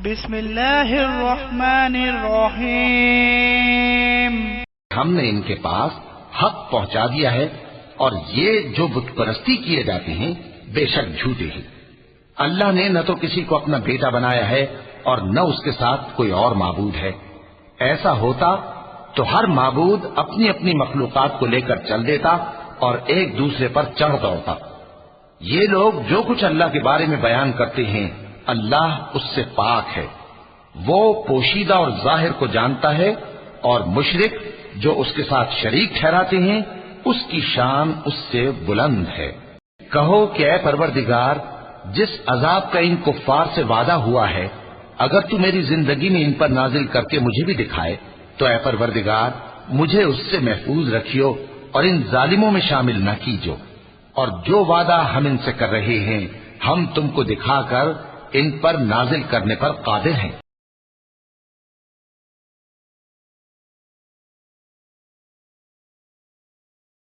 بسم اللہ الرحمن الرحیم۔ ہم نے ان کے پاس حق پہنچا دیا ہے اور یہ جو بت پرستی کیے جاتے ہیں بے شک جھوٹے ہیں۔ اللہ نے نہ تو کسی کو اپنا بیٹا بنایا ہے اور نہ اس کے ساتھ کوئی اور معبود ہے۔ ایسا ہوتا تو ہر معبود اپنی اپنی مخلوقات کو لے کر چل دیتا اور ایک دوسرے پر چڑھ دوڑتا۔ یہ لوگ جو کچھ اللہ کے بارے میں بیان کرتے ہیں اللہ اس سے پاک ہے، وہ پوشیدہ اور ظاہر کو جانتا ہے، اور مشرک جو اس کے ساتھ شریک ٹھہراتے ہیں اس کی شان اس سے بلند ہے۔ کہو کہ اے پروردگار، جس عذاب کا ان کفار سے وعدہ ہوا ہے اگر تو میری زندگی میں ان پر نازل کر کے مجھے بھی دکھائے تو اے پروردگار مجھے اس سے محفوظ رکھیو اور ان ظالموں میں شامل نہ کیجو، اور جو وعدہ ہم ان سے کر رہے ہیں ہم تم کو دکھا کر ان پر نازل کرنے پر قادر ہیں۔